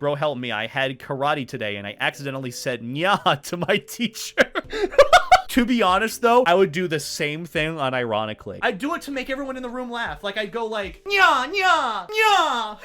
Bro, help me. I had karate today and I accidentally said nya to my teacher. To be honest, though, I would do the same thing unironically. I'd do it to make everyone in the room laugh. Like, I'd go like, nya, nya, nya.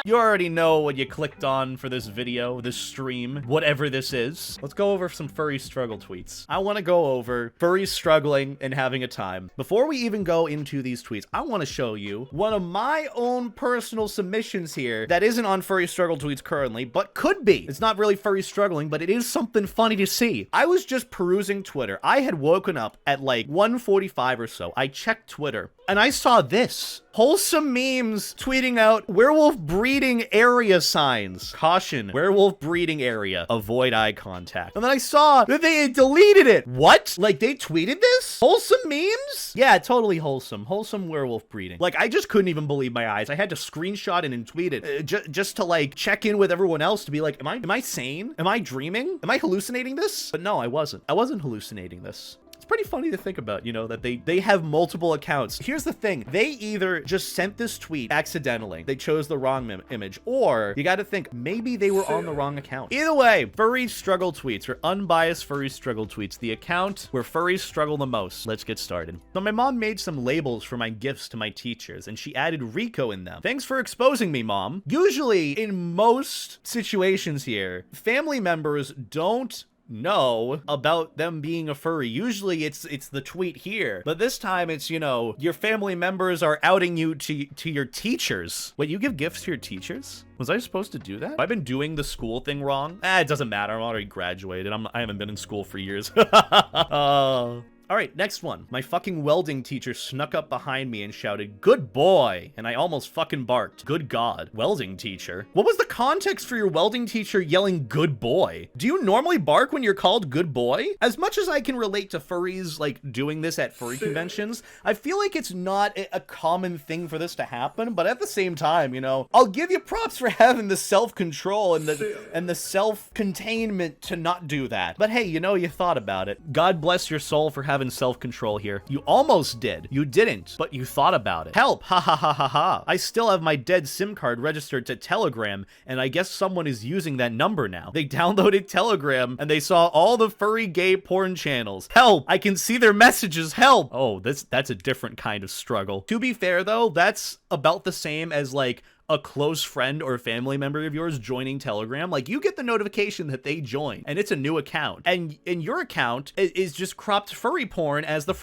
You already know what you clicked on for this video, this stream, whatever this is. Let's go over some furry struggle tweets. I want to go over furries struggling and having a time. Before we even go into these tweets, I want to show you one of my own personal submissions here that isn't on furry struggle tweets currently, but could be. It's not really furry struggling, but it is something funny to see. I was just perusing Twitter. I had woken up at like 1:45 or so. I checked Twitter and I saw this. Wholesome memes tweeting out werewolf breeding area signs. Caution, werewolf breeding area. Avoid eye contact. And then I saw that they had deleted it. What? Like they tweeted this? Wholesome memes? Yeah, totally wholesome. Wholesome werewolf breeding. Like I just couldn't even believe my eyes. I had to screenshot it and tweet it just to like check in with everyone else to be like, am I sane? Am I dreaming? Am I hallucinating this? But no, I wasn't. I wasn't hallucinating this. Pretty funny to think about, you know, that they have multiple accounts. Here's the thing. They either just sent this tweet accidentally. They chose the wrong image, or you got to think maybe they were on the wrong account. Either way, furry struggle tweets or unbiased furry struggle tweets, the account where furries struggle the most. Let's get started. So my mom made some labels for my gifts to my teachers and she added Rico in them. Thanks for exposing me, Mom. Usually in most situations here, family members don't know about them being a furry. Usually it's the tweet here, but this time it's, you know, your family members are outing you to your teachers. Wait, you give gifts to your teachers? Was I supposed to do that? Have I been doing the school thing wrong? It doesn't matter. I'm already graduated. I haven't been in school for years. All right, next one. My fucking welding teacher snuck up behind me and shouted, "Good boy," and I almost fucking barked. Good God. Welding teacher? What was the context for your welding teacher yelling "good boy"? Do you normally bark when you're called good boy? As much as I can relate to furries, like, doing this at furry conventions, I feel like it's not a common thing for this to happen, but at the same time, you know, I'll give you props for having the self-control and the self-containment to not do that. But hey, you know, you thought about it. God bless your soul for having self-control here. You almost did. You didn't, but you thought about it. Help! Ha ha ha ha ha. I still have my dead SIM card registered to Telegram, and I guess someone is using that number now. They downloaded Telegram, and they saw all the furry gay porn channels. Help! I can see their messages. Help! Oh, that's a different kind of struggle. To be fair, though, that's about the same as, like, a close friend or family member of yours joining Telegram. Like, you get the notification that they joined and it's a new account, and your account is just cropped furry porn as the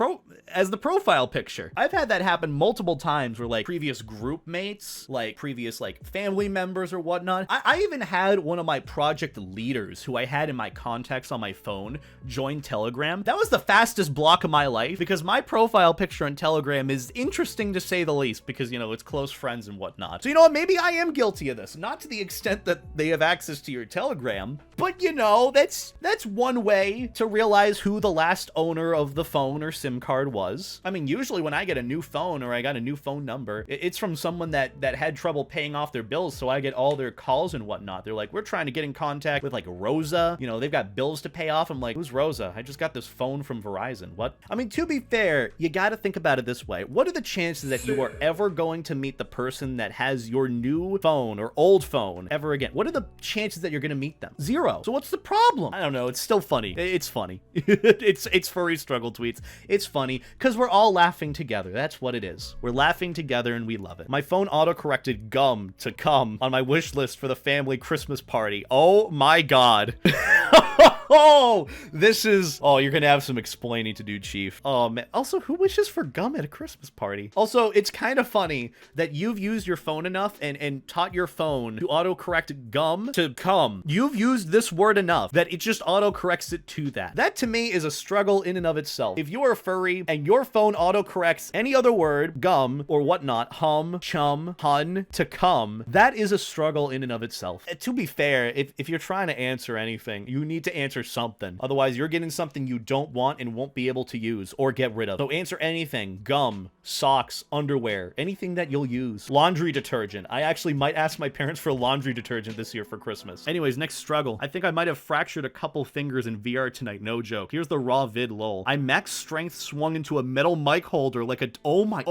profile picture. I've had that happen multiple times where, like, previous group mates, like previous, like, family members or whatnot. I even had one of my project leaders who I had in my contacts on my phone join Telegram. That was the fastest block of my life because my profile picture on Telegram is interesting to say the least because, you know, it's close friends and whatnot. So, you know what? Maybe I am guilty of this. Not to the extent that they have access to your Telegram, but, you know, that's one way to realize who the last owner of the phone or SIM card was. I mean, usually when I get a new phone or I got a new phone number, it's from someone that had trouble paying off their bills, so I get all their calls and whatnot. They're like, we're trying to get in contact with, like, Rosa. You know, they've got bills to pay off. I'm like, who's Rosa? I just got this phone from Verizon. What? I mean, to be fair, you got to think about it this way. What are the chances that you are ever going to meet the person that has your new phone or old phone ever again? What are the chances that you're going to meet them? Zero. So what's the problem? I don't know. It's still funny. It's funny. it's furry struggle tweets. It's funny because we're all laughing together. That's what it is. We're laughing together and we love it. My phone auto-corrected gum to cum on my wish list for the family Christmas party. Oh my God. Oh, this is... Oh, you're gonna have some explaining to do, Chief. Oh, man. Also, who wishes for gum at a Christmas party? Also, it's kind of funny that you've used your phone enough and taught your phone to autocorrect gum to cum. You've used this word enough that it just autocorrects it to that. That, to me, is a struggle in and of itself. If you are a furry and your phone autocorrects any other word, gum, or whatnot, hum, chum, hun, to cum, that is a struggle in and of itself. To be fair, if you're trying to answer anything, you need to answer answer something. Otherwise, you're getting something you don't want and won't be able to use or get rid of. So answer anything. Gum, socks, underwear, anything that you'll use. Laundry detergent. I actually might ask my parents for laundry detergent this year for Christmas. Anyways, next struggle. I think I might have fractured a couple fingers in VR tonight. No joke. Here's the raw vid lol. I max strength swung into a metal mic holder like a... Oh my...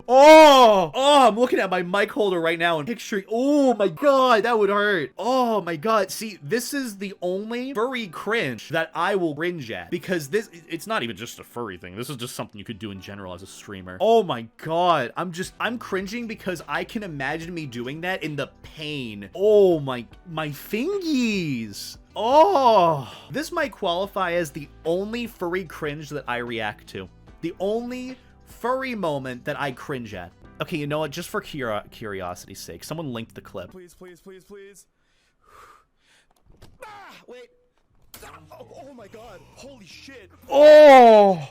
I'm looking at my mic holder right now and picturing... Oh my god, that would hurt. Oh my god. See, this is the only furry cringe that I will cringe at. Because this... It's not even just a furry thing. This is just something you could do in general as a streamer. Oh my god. I'm cringing because I can imagine me doing that in the pain. Oh my fingies. Oh, this might qualify as the only furry cringe that I react to. The only furry moment that I cringe at. Okay, you know what? Just for curiosity's sake, someone linked the clip. Please, please, please, please. Wait. Oh my god. Holy shit. Oh.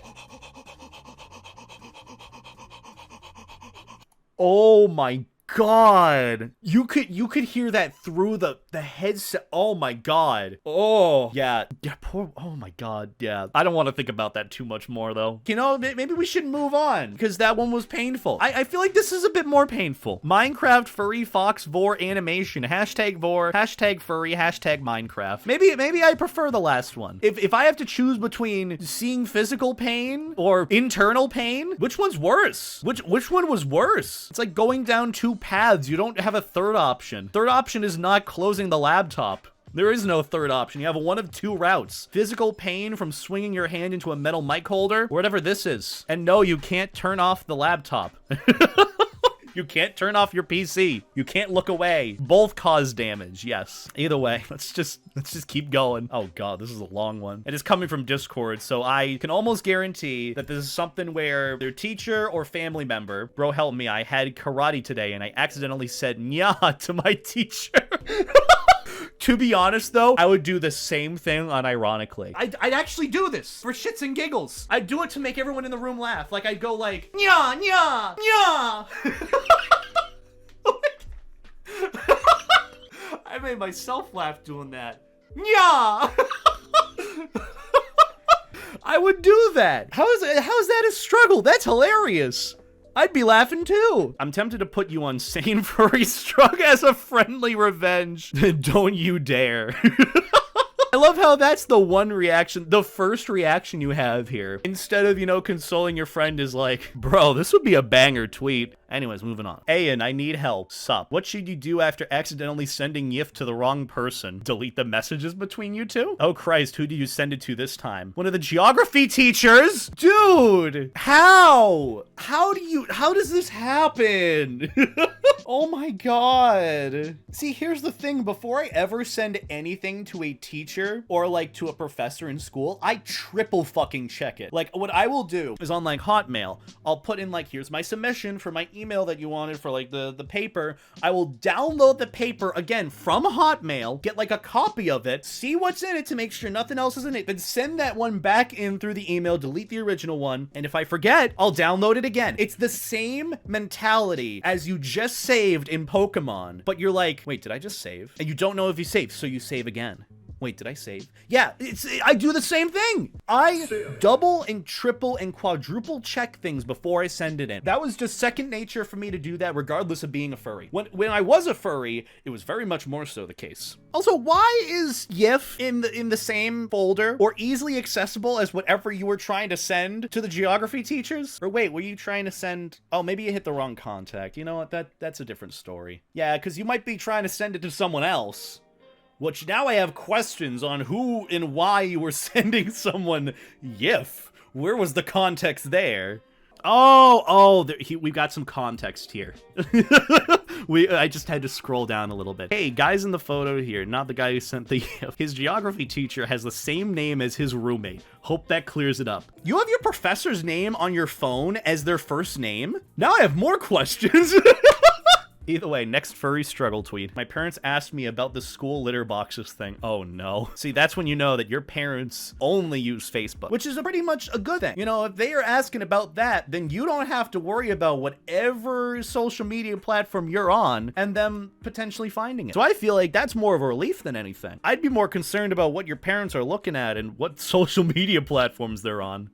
Oh my god. You could hear that through the headset. Oh my god. Oh yeah. Poor. Oh my god. Yeah. I don't want to think about that too much more though. You know, maybe we should move on because that one was painful. I feel like this is a bit more painful. Minecraft furry fox vor animation. Hashtag vor. Hashtag furry. Hashtag Minecraft. Maybe I prefer the last one. If I have to choose between seeing physical pain or internal pain, which one's worse? Which one was worse? It's like going down two paths. You don't have a third option. Third option is not closing the laptop. There is no third option. You have one of two routes. Physical pain from swinging your hand into a metal mic holder, whatever this is. And no, you can't turn off the laptop. You can't turn off your PC. You can't look away. Both cause damage, yes. Either way, let's just keep going. Oh god, this is a long one. It is coming from Discord, so I can almost guarantee that this is something where their teacher or family member, bro help me, I had karate today and I accidentally said nya to my teacher. To be honest, though, I would do the same thing unironically. I'd actually do this for shits and giggles. I'd do it to make everyone in the room laugh. Like, I'd go like, nya, nya, nya. I made myself laugh doing that. Nya. I would do that. How is that a struggle? That's hilarious. I'd be laughing too. I'm tempted to put you on Sane Furry Struggle as a friendly revenge. Don't you dare. I love how that's the one reaction, the first reaction you have here. Instead of, you know, consoling your friend is like, bro, this would be a banger tweet. Anyways, moving on. Ayan, I need help. Sup. What should you do after accidentally sending GIF to the wrong person? Delete the messages between you two? Oh Christ, who do you send it to this time? One of the geography teachers? Dude, how? How does this happen? Oh my god. See, here's the thing. Before I ever send anything to a teacher or like to a professor in school, I triple fucking check it. Like what I will do is on like Hotmail, I'll put in like, here's my submission for my email that you wanted for like the paper. I will download the paper again from Hotmail, get like a copy of it, see what's in it to make sure nothing else is in it, then send that one back in through the email, delete the original one. And if I forget, I'll download it again. It's the same mentality as you just saved in Pokemon, but you're like, wait, did I just save? And you don't know if you saved, so you save again. Wait, did I save? Yeah, I do the same thing. I double and triple and quadruple check things before I send it in. That was just second nature for me to do that regardless of being a furry. When I was a furry, it was very much more so the case. Also, why is GIF in the same folder or easily accessible as whatever you were trying to send to the geography teachers? Or wait, were you trying to send... Oh, maybe you hit the wrong contact. You know what? That's a different story. Yeah, because you might be trying to send it to someone else. Which now I have questions on who and why you were sending someone GIF. Where was the context there? We've got some context here. I just had to scroll down a little bit. Hey, guys in the photo here, not the guy who sent the GIF. His geography teacher has the same name as his roommate. Hope that clears it up. You have your professor's name on your phone as their first name? Now I have more questions. Either way, next furry struggle tweet. My parents asked me about the school litter boxes thing. Oh no. See, that's when you know that your parents only use Facebook, which is pretty much a good thing. You know, if they are asking about that, then you don't have to worry about whatever social media platform you're on and them potentially finding it. So I feel like that's more of a relief than anything. I'd be more concerned about what your parents are looking at and what social media platforms they're on.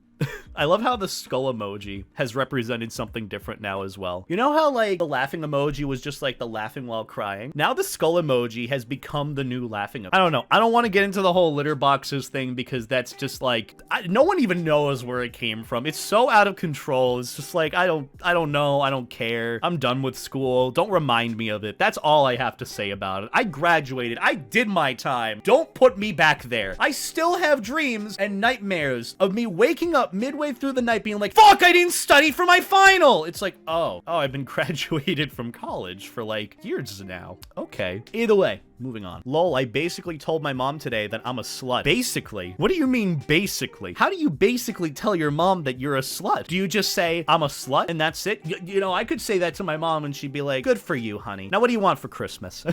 I love how the skull emoji has represented something different now as well. You know how like the laughing emoji was just like the laughing while crying? Now the skull emoji has become the new laughing emoji. I don't know. I don't want to get into the whole litter boxes thing because that's just like, no one even knows where it came from. It's so out of control. It's just like, I don't know. I don't care. I'm done with school. Don't remind me of it. That's all I have to say about it. I graduated. I did my time. Don't put me back there. I still have dreams and nightmares of me waking up midway through the night being like, fuck, I didn't study for my final. It's like, oh, I've been graduated from college for like years now. Okay. Either way, moving on. Lol, I basically told my mom today that I'm a slut. Basically? What do you mean basically? How do you basically tell your mom that you're a slut? Do you just say, I'm a slut and that's it? You know, I could say that to my mom and she'd be like, good for you, honey. Now what do you want for Christmas?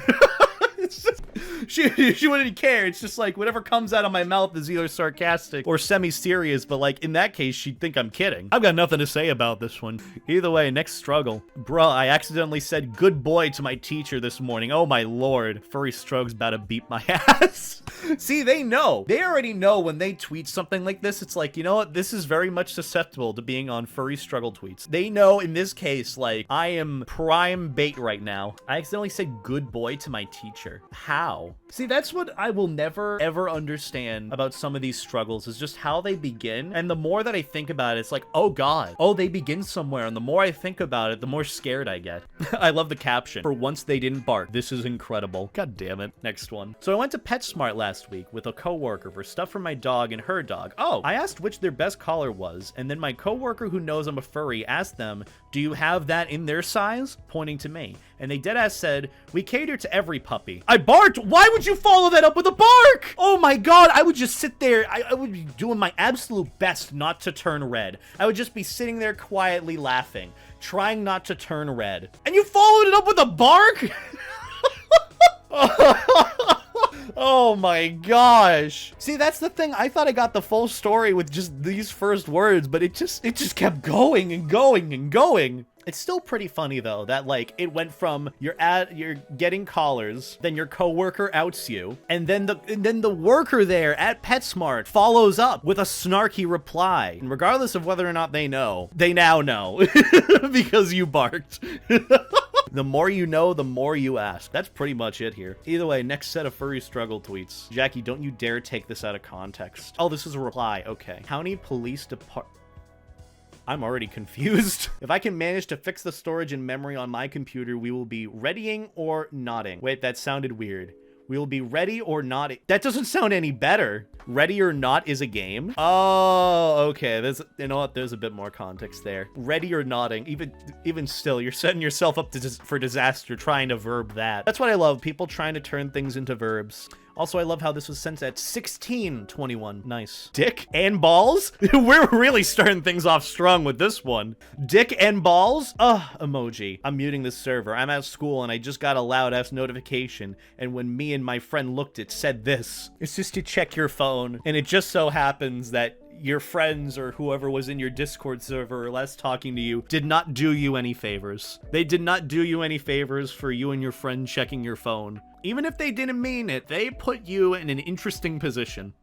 It's just, she wouldn't care. It's just like whatever comes out of my mouth is either sarcastic or semi-serious, but like in that case, she'd think I'm kidding. I've got nothing to say about this one. Either way, next struggle. Bruh, I accidentally said good boy to my teacher this morning. Oh my lord. Furry Strugg's about to beat my ass. See, they know. They already know when they tweet something like this. It's like, you know what? This is very much susceptible to being on Furry Struggle Tweets. They know in this case, like, I am prime bait right now. I accidentally said good boy to my teacher. How? See, that's what I will never, ever understand about some of these struggles is just how they begin. And the more that I think about it, it's like, oh God. Oh, they begin somewhere. And the more I think about it, the more scared I get. I love the caption. For once they didn't bark. This is incredible. God damn it. Next one. So I went to PetSmart last week with a coworker for stuff for my dog and her dog. Oh, I asked which their best collar was. And then my coworker who knows I'm a furry asked them, do you have that in their size? Pointing to me. And they deadass said, we cater to every puppy. I barked. Why would you follow that up with a bark? Oh my God. I would just sit there. I would be doing my absolute best not to turn red. I would just be sitting there quietly laughing, trying not to turn red. And you followed it up with a bark? Oh my gosh. See, that's the thing. I thought I got the full story with just these first words, but it just kept going and going and going. It's still pretty funny though that like it went from you're getting collars, then your coworker outs you, and then the worker there at PetSmart follows up with a snarky reply. And regardless of whether or not they know, they now know because you barked. The more you know, the more you ask. That's pretty much it here. Either way, next set of Furry Struggle tweets. Jackie, don't you dare take this out of context. Oh, this is a reply. Okay. County Police Department. I'm already confused. If I can manage to fix the storage and memory on my computer, we will be readying or nodding. Wait, that sounded weird. We will be ready or not. That doesn't sound any better. Ready or not is a game. Oh, okay. You know what? There's a bit more context there. Ready or nodding. Even still, you're setting yourself up for disaster trying to verb that. That's what I love. People trying to turn things into verbs. Also, I love how this was sent at 16:21. Nice. Dick and balls? We're really starting things off strong with this one. Dick and balls? Emoji. I'm muting this server. I'm at school and I just got a loud ass notification. And when me and my friend looked, it said this. It's just to check your phone. And it just so happens that your friends or whoever was in your Discord server or less talking to you did not do you any favors. They did not do you any favors for you and your friend checking your phone. Even if they didn't mean it, they put you in an interesting position.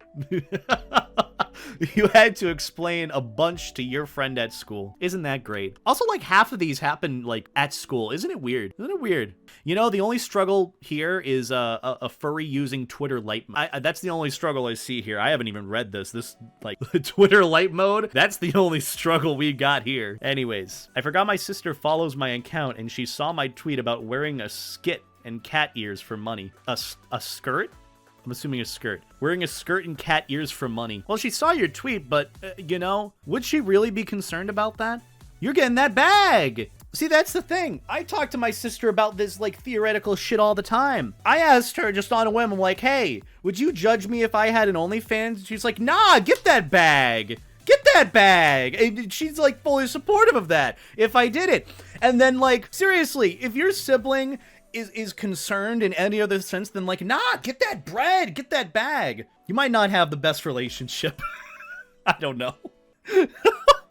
You had to explain a bunch to your friend at school. Isn't that great? Also, like half of these happen like at school. Isn't it weird? Isn't it weird? You know, the only struggle here is a furry using Twitter light mode. That's the only struggle I see here. I haven't even read this. This like Twitter light mode. That's the only struggle we got here. Anyways, I forgot my sister follows my account and she saw my tweet about wearing a skit and cat ears for money. A skirt? I'm assuming a skirt. Wearing a skirt and cat ears for money. Well, she saw your tweet, but, you know, would she really be concerned about that? You're getting that bag! See, that's the thing. I talk to my sister about this, like, theoretical shit all the time. I asked her just on a whim, I'm like, hey, would you judge me if I had an OnlyFans? She's like, nah, get that bag! Get that bag! And she's, like, fully supportive of that if I did it. And then, like, seriously, if your sibling is concerned in any other sense than, like, nah, get that bread, get that bag, you might not have the best relationship. I don't know.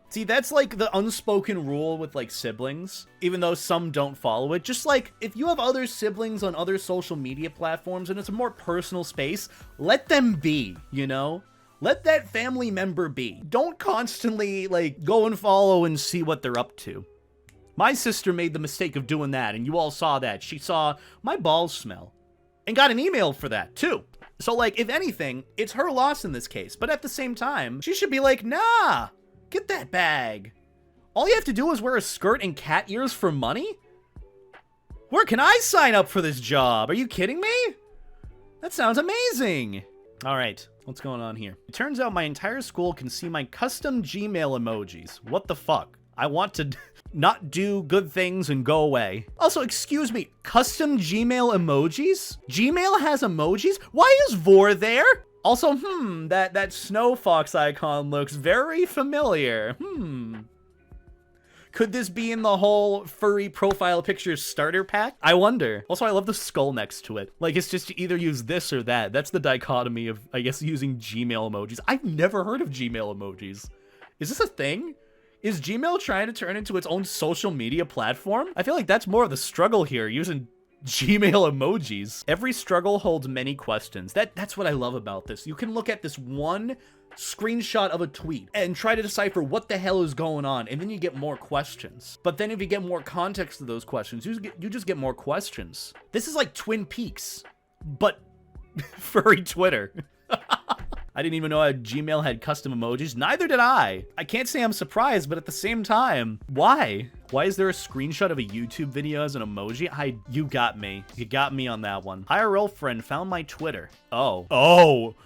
See, that's like the unspoken rule with like siblings, even though some don't follow it. Just like if you have other siblings on other social media platforms and it's a more personal space, let them be, you know? Let that family member be. Don't constantly like go and follow and see what they're up to. My sister made the mistake of doing that, and you all saw that. She saw my balls smell and got an email for that too. So like, if anything, it's her loss in this case, but at the same time, she should be like, nah, get that bag. All you have to do is wear a skirt and cat ears for money? Where can I sign up for this job? Are you kidding me? That sounds amazing. All right, what's going on here? It turns out my entire school can see my custom Gmail emojis. What the fuck? I want to not do good things and go away. Also, excuse me, custom Gmail emojis? Gmail has emojis? Why is Vor there? Also, that snow fox icon looks very familiar. Could this be in the whole furry profile picture starter pack? I wonder. Also, I love the skull next to it. Like, it's just to either use this or that. That's the dichotomy of, I guess, using Gmail emojis. I've never heard of Gmail emojis. Is this a thing? Is Gmail trying to turn into its own social media platform? I feel like that's more of the struggle here, using Gmail emojis. Every struggle holds many questions. That's what I love about this. You can look at this one screenshot of a tweet and try to decipher what the hell is going on, and then you get more questions. But then if you get more context to those questions, you just get more questions. This is like Twin Peaks, but furry Twitter. I didn't even know Gmail had custom emojis. Neither did I. I can't say I'm surprised, but at the same time, why? Why is there a screenshot of a YouTube video as an emoji? You got me. You got me on that one. IRL friend found my Twitter. Oh,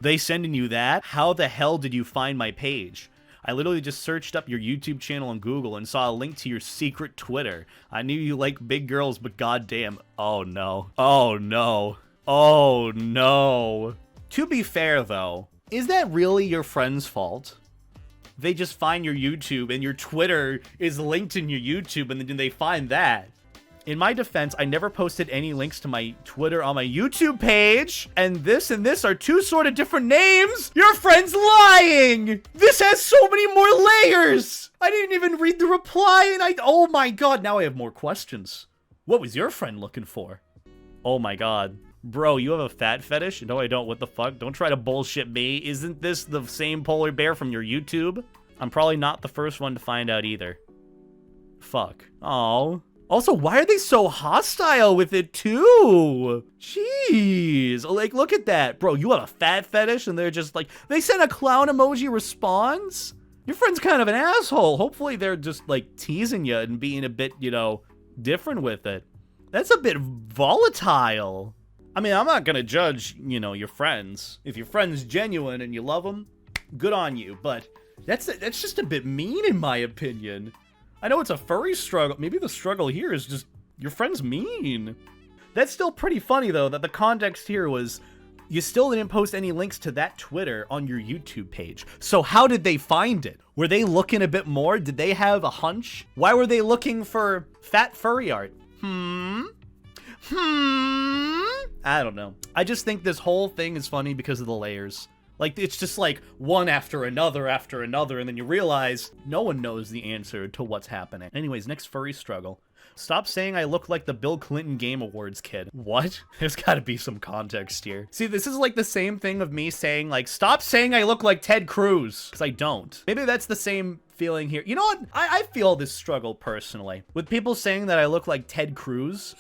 they sending you that? How the hell did you find my page? I literally just searched up your YouTube channel on Google and saw a link to your secret Twitter. I knew you like big girls, but goddamn. Oh no. Oh no. Oh no. To be fair, though, is that really your friend's fault? They just find your YouTube and your Twitter is linked in your YouTube and then they find that. In my defense, I never posted any links to my Twitter on my YouTube page, and this are two sort of different names. Your friend's lying. This has so many more layers. I didn't even read the reply and oh my god, now I have more questions. What was your friend looking for? Oh my god. Bro, you have a fat fetish? No, I don't. What the fuck? Don't try to bullshit me. Isn't this the same polar bear from your YouTube? I'm probably not the first one to find out either. Fuck. Oh. Also, why are they so hostile with it too? Jeez. Like, look at that. Bro, you have a fat fetish and they're just like, they sent a clown emoji response? Your friend's kind of an asshole. Hopefully they're just like teasing you and being a bit, you know, different with it. That's a bit volatile. I mean, I'm not gonna judge, you know, your friends. If your friend's genuine and you love them, good on you. But that's just a bit mean, in my opinion. I know it's a furry struggle. Maybe the struggle here is just your friend's mean. That's still pretty funny, though, that the context here was you still didn't post any links to that Twitter on your YouTube page. So how did they find it? Were they looking a bit more? Did they have a hunch? Why were they looking for fat furry art? I don't know. I just think this whole thing is funny because of the layers. Like, it's just like one after another, and then you realize no one knows the answer to what's happening. Anyways, next furry struggle. Stop saying I look like the Bill Clinton Game Awards kid. What? There's gotta be some context here. See, this is like the same thing of me saying, like, stop saying I look like Ted Cruz. Because I don't. Maybe that's the same feeling here. You know what? I feel this struggle personally. With people saying that I look like Ted Cruz.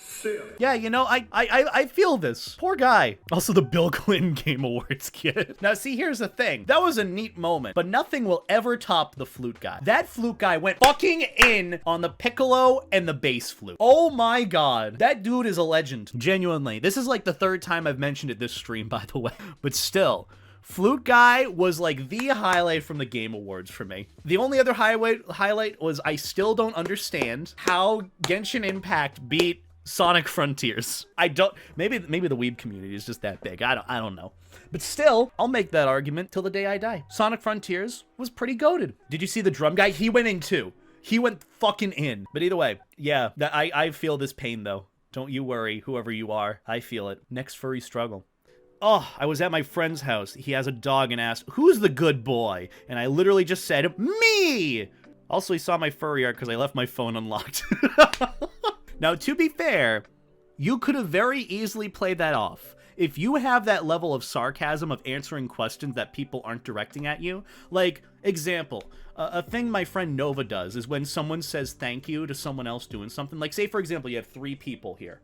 Yeah, you know, I feel this. Poor guy. Also the Bill Clinton Game Awards kid. Now, see, here's the thing. That was a neat moment, but nothing will ever top the flute guy. That flute guy went fucking in on the piccolo and the bass flute. Oh my god. That dude is a legend. Genuinely. This is like the third time I've mentioned it this stream, by the way. But still. Flute guy was like the highlight from the Game Awards for me. The only other highlight was I still don't understand how Genshin Impact beat Sonic Frontiers. I don't, maybe the weeb community is just that big. I don't know. But still, I'll make that argument till the day I die. Sonic Frontiers was pretty goated. Did you see the drum guy? He went in too. He went fucking in. But either way, yeah, I feel this pain though. Don't you worry, whoever you are. I feel it. Next furry struggle. Oh, I was at my friend's house. He has a dog and asked, who's the good boy? And I literally just said, me! Also, he saw my furry art because I left my phone unlocked. Now, to be fair, you could have very easily played that off. If you have that level of sarcasm of answering questions that people aren't directing at you, like, example, a thing my friend Nova does is when someone says thank you to someone else doing something, like, say, for example, you have 3 people here.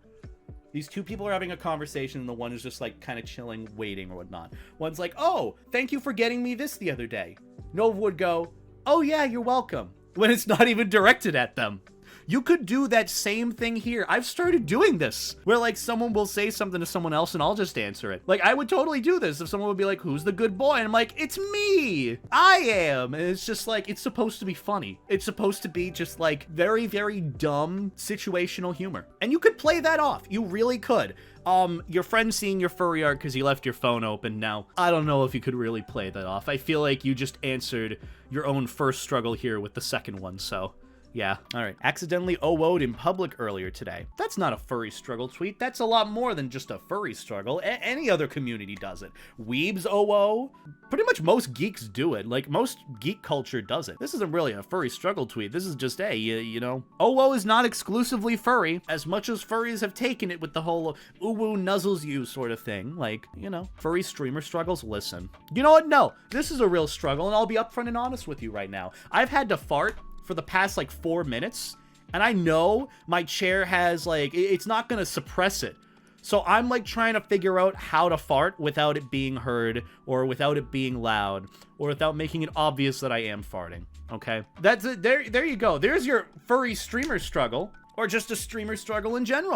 These 2 people are having a conversation, and the one is just, like, kind of chilling, waiting, or whatnot. One's like, oh, thank you for getting me this the other day. Nova would go, oh, yeah, you're welcome, when it's not even directed at them. You could do that same thing here. I've started doing this, where, like, someone will say something to someone else, and I'll just answer it. Like, I would totally do this if someone would be like, who's the good boy? And I'm like, it's me! I am! And it's just, like, it's supposed to be funny. It's supposed to be just, like, very, very dumb situational humor. And you could play that off. You really could. Your friend seeing your furry art because you left your phone open. Now, I don't know if you could really play that off. I feel like you just answered your own first struggle here with the second one, so... yeah. All right. Accidentally OO'd in public earlier today. That's not a furry struggle tweet. That's a lot more than just a furry struggle. Any other community does it. Weebs OO. Pretty much most geeks do it. Like, most geek culture does it. This isn't really a furry struggle tweet. This is just, hey, you know. OO is not exclusively furry, as much as furries have taken it with the whole ooh-woo nuzzles you sort of thing. Like, you know, furry streamer struggles, listen. You know what? No, this is a real struggle, and I'll be upfront and honest with you right now. I've had to fart for the past like 4 minutes, and I know my chair has like, it's not gonna suppress it. So I'm like trying to figure out how to fart without it being heard, or without it being loud, or without making it obvious that I am farting. Okay, that's it. There you go. There's your furry streamer struggle, or just a streamer struggle in general.